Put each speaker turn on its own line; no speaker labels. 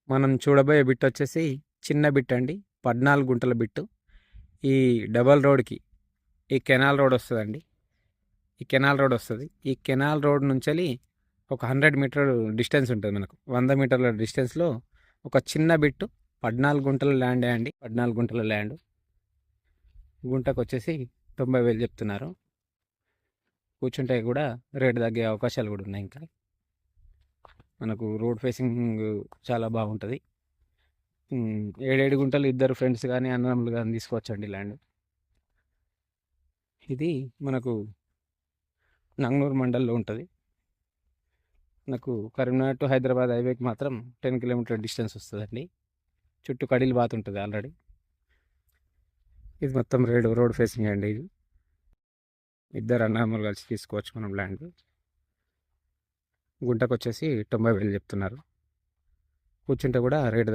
మనం చూడబోయే బిట్ వచ్చేసి చిన్న బిట్ అండి. 14 గుంటల బిట్టు. ఈ డబల్ రోడ్కి ఈ కెనాల్ రోడ్ వస్తుందండి. ఈ కెనాల్ రోడ్ వస్తుంది. ఈ కెనాల్ రోడ్ నుంచి ఒక 100 మీటర్ డిస్టెన్స్ ఉంటుంది మనకు. 100 మీటర్ల డిస్టెన్స్లో ఒక చిన్న బిట్టు 14 గుంటల ల్యాండే అండి. 14 గుంటల ల్యాండ్. గుంటకు వచ్చేసి 90,000 చెప్తున్నారు. కూర్చుంటే కూడా రేటు తగ్గే అవకాశాలు కూడా ఉన్నాయి. ఇంకా మనకు రోడ్ ఫేసింగ్ చాలా బాగుంటుంది. 7 గుంటలు ఇద్దరు ఫ్రెండ్స్ కానీ అన్నదమ్ములు కానీ తీసుకోవచ్చండి ల్యాండ్. ఇది మనకు నంగనూరు మండల్లో ఉంటుంది. నాకు కరీంనగర్ టు హైదరాబాద్ హైవేకి మాత్రం 10 కిలోమీటర్ డిస్టెన్స్ వస్తుందండి. చుట్టూ కడీలు బాత్ ఉంటుంది ఆల్రెడీ. ఇది మొత్తం రోడ్ ఫేసింగ్ అండి. ఇది ఇద్దరు అన్నదమ్ములు కలిసి తీసుకోవచ్చు మనం ల్యాండ్. గుంటకు వచ్చేసి 90,000 చెప్తున్నారు. కూర్చుంటే కూడా రేటు